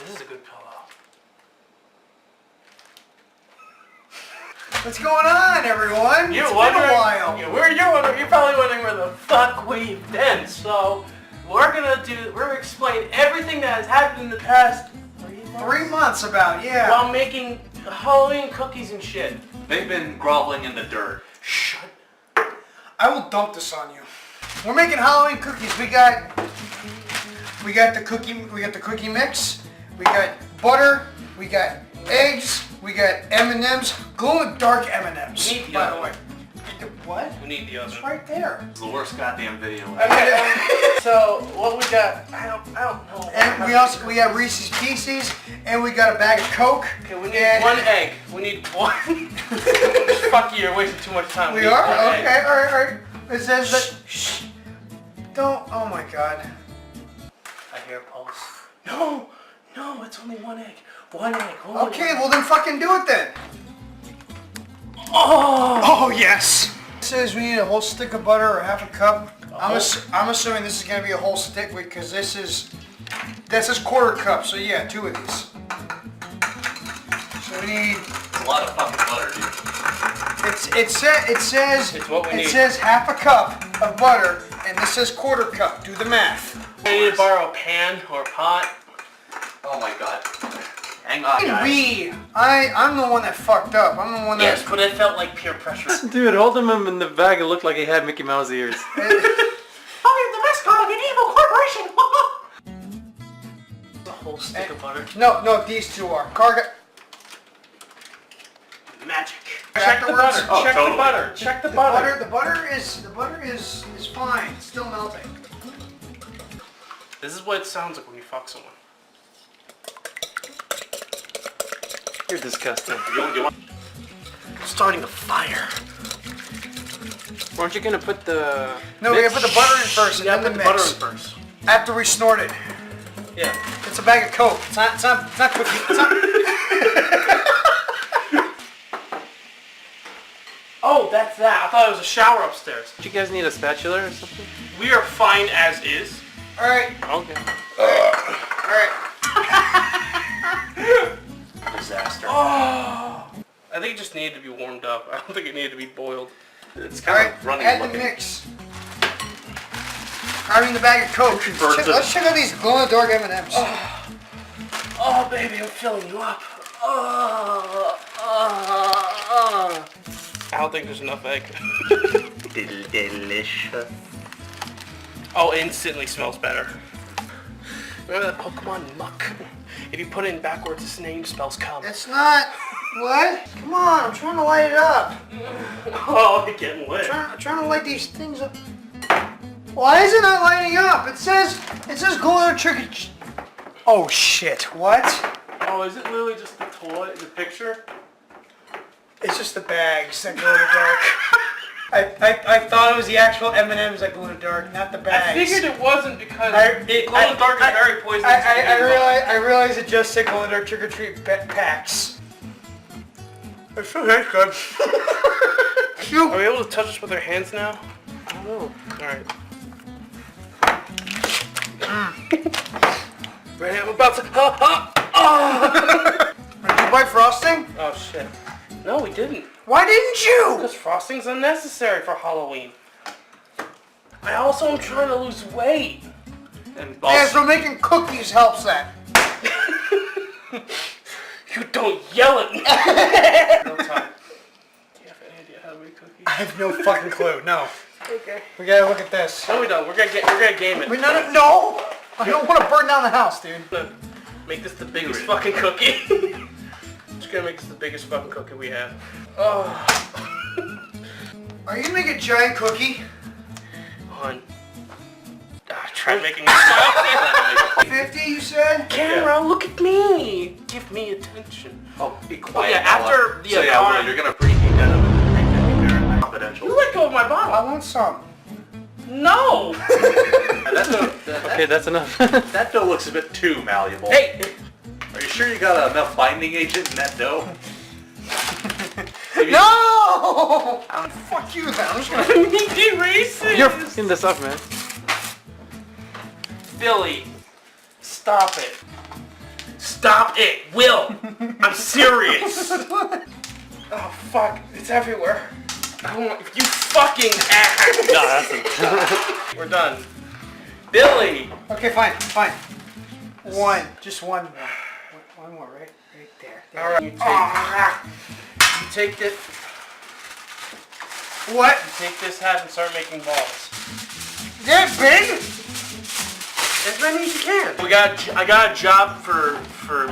This is a good pillow. What's going on, everyone? You're It's wondering, been a while. You're probably wondering where the fuck we've been. So we're gonna explain everything that has happened in the past 3 months about, yeah. while making Halloween cookies and shit. They've been groveling in the dirt. Shut. I will dump this on you. We're making Halloween cookies. We got the cookie mix. We got butter. We got eggs. We got M&Ms. Glow-in-the-dark M&Ms. We need the by oven. the way. What? We need the oven. It's right there. It's the worst goddamn video. Okay. So what we got? I don't know. And we got Reese's Pieces, and we got a bag of Coke. Okay, we need 1 egg. We need 1. Fuck you, you're wasting too much time. We need are? 1 egg. Okay, alright. It says that... Shh. Don't... Oh my god. I hear a pulse. No, it's only 1 egg. 1 egg. Only Okay, 1. well then fucking do it then. Oh! Oh yes. It says we need a whole stick of butter or half a cup. I'm assuming this is gonna be a whole stick because this is 1/4 cup. So yeah, 2 of these. So we need. It's a lot of fucking butter, dude. It says half a cup of butter, and this says 1/4 cup. Do the math. I need to borrow a pan or a pot. Oh my god. Hang on, guys. I'm the one that fucked up. I'm the one that. Yes, but it felt like peer pressure. Dude, holding him in the bag, it looked like he had Mickey Mouse ears. I'm the mascot of an evil corporation. A whole stick of butter. No, these 2 are. Carga. Magic. Check the butter. Oh, Check totally. the butter. Check the butter. The butter is fine. It's still melting. This is what it sounds like when you fuck someone. You're disgusting. Starting a fire. Weren't you gonna put the... No, we gotta put the butter in first and Yeah, then put the the mix. butter in first. After we snort it. Yeah. It's a bag of Coke. It's not cookie. It's not. Oh, that's that. I thought it was a shower upstairs. Do you guys need a spatula or something? We are fine as is. Alright. Okay. Alright. Disaster. Oh. I think it just needed to be warmed up. I don't think it needed to be boiled. It's kind Alright. of running Add looking. the mix. I mean the bag of Coke. Let's check out these glow-in-the-dark M&Ms. Oh, baby, I'm filling you up. I don't think there's enough egg. Delicious. Oh, it instantly smells better. Remember that Pokemon Muck? If you put it in backwards, its name spells come. It's not. What? Come on, I'm trying to light it up. Oh, it's getting lit. I'm trying to light these things up. Why is it not lighting up? It says glow trigger. Oh shit! What? Oh, is it literally just the toy, the picture? It's just the bags that glow in the dark. I thought it was the actual M&Ms that glow in the dark, not the bags. I figured it wasn't because glow glow in the dark is very poisonous. I realized it just said glow in the dark trick or treat packs. It still tastes good. Are we able to touch this with our hands now? I don't know. Alright. Ready? I'm about to. Did you buy frosting? Oh shit. No, we didn't. Why didn't you? Because frosting's unnecessary for Halloween. I also am trying to lose weight. And Yeah, so making cookies helps that. You don't yell at me. No time. Do you have any idea how to make cookies? I have no fucking clue. No. Okay. We gotta look at this. No, we don't. We're gonna game it. No. I don't want to burn down the house, dude. We're gonna make this the biggest fucking cookie. Just gonna make this the biggest fucking cookie we have. Oh. Are you gonna make a giant cookie? Hon. Try making it 50, you said? Camera, look at me. Give me attention. Oh, be quiet. yeah, after the so yeah, alarm- well, you're gonna preheat that oven and make that very confidential. You let go of my I bottle. want some. No. Okay, that's enough. That dough looks a bit too malleable. Hey. Are you sure you got enough binding agent in that dough? No! Fuck you then. I'm just gonna... Be racist. You're fucking this up, man. Billy, stop it. Stop it, Will. I'm serious. Oh fuck, it's everywhere. I don't want you fucking ass. No, that's a... We're done. Billy. Okay, fine. Just one more. One more, right? Right there. All right. You take this. What? You take this hat and start making balls. Is that big? As many as you can. I got a job for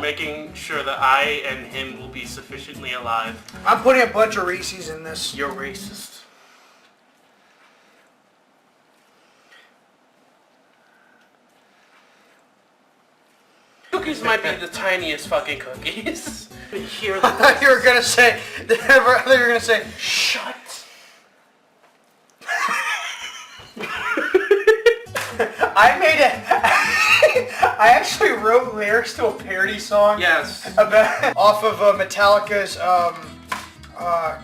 making sure that I and him will be sufficiently alive. I'm putting a bunch of Reese's in this. You're racist. Cookies might be the tiniest fucking cookies. Here, I thought you were gonna say. I thought you were gonna say. shut. I actually wrote lyrics to a parody song. Yes. About off of Metallica's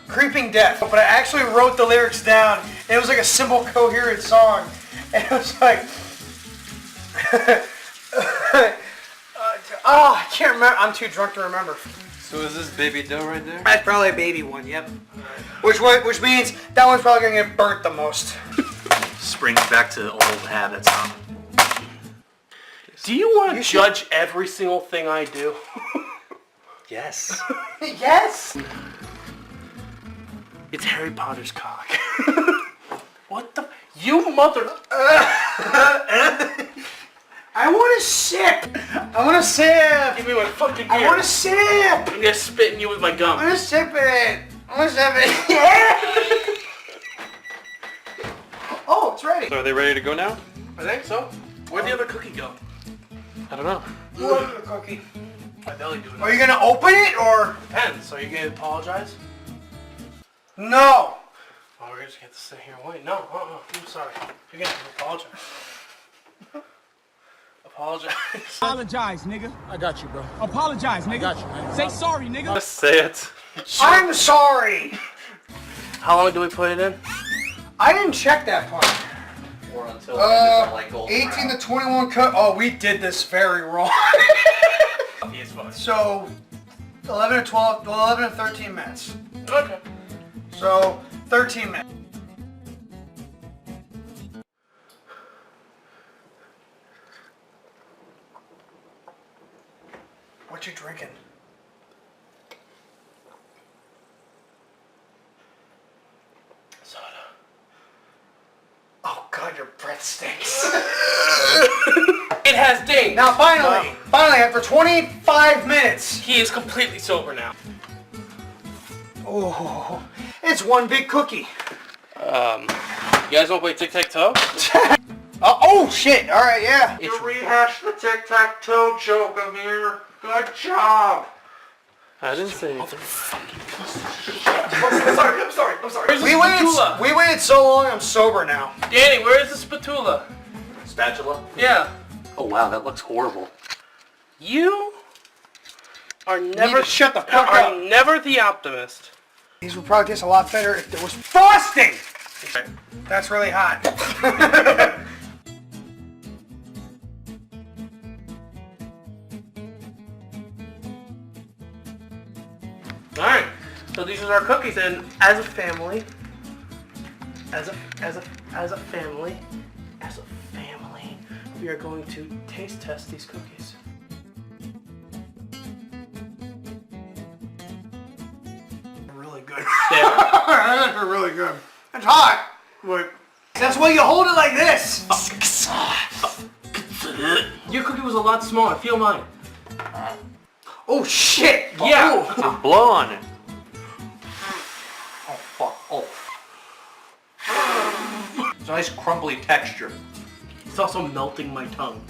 "Creeping Death," but I actually wrote the lyrics down. And it was like a simple, coherent song, and it was like. Oh, I can't remember. I'm too drunk to remember. So is this baby dough right there? That's probably a baby one. Yep. Which means that one's probably gonna get burnt the most. Springs back to old habits, huh? Do you want to judge every single thing I do? Yes. Yes. It's Harry Potter's cock. What the? You mother... I want to sip. I want to sip. Give me my fucking beer. I want to sip. I'm gonna spit in you with my gum. I want to sip it. I want to sip it. Yeah. Oh, it's ready. So are they ready to go now? I think so. Where'd the other cookie go? I don't know. Look at the cookie. My belly doing Are you gonna open it or? Depends. So you gonna apologize? No. Oh, we're just gonna sit here and wait. No, I'm sorry. You're gonna apologize. Apologize. Apologize, nigga. I got you, bro. Apologize, nigga. I got you, man. Say sorry, nigga. Just say it. I'm sorry. How long do we put it in? I didn't check that part. Or until it's like golden 18 brown. to 21 cut. Oh, we did this very wrong. Yes, fine. So, 11 to 12, 11 to 13 minutes. Okay. So, 13 minutes. What you drinking? Soda. Oh God, your breath stinks. It has ding. Now finally, after 25 minutes. He is completely sober now. Oh, it's one big cookie. You guys want to play tic-tac-toe? Oh shit, alright, yeah. You rehashed the tic-tac-toe joke, Amir. Good job. I didn't say anything. I'm sorry. Where's the spatula? We waited so long, I'm sober now. Danny, where's the spatula? Spatula? Yeah. Oh wow, that looks horrible. You are You need never to shut the fuck up. never the optimist. These would probably taste a lot better if there was frosting! Okay. That's really hot. Alright. So these are our cookies, and as a family, we are going to taste test these cookies. Really good. Yeah. They're really good. It's hot. But that's why you hold it like this. Your cookie was a lot smaller. Feel mine. Oh shit. Yeah. Oh. Blow on it. Oh fuck. Oh. It's a nice crumbly texture. It's also melting my tongue.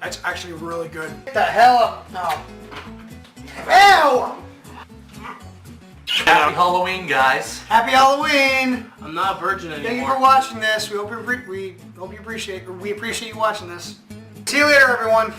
That's actually really good. Get the hell up. No. Ew! Happy Halloween, guys. Happy Halloween! I'm not a virgin anymore. Thank you for watching this. We appreciate you watching this. See you later, everyone.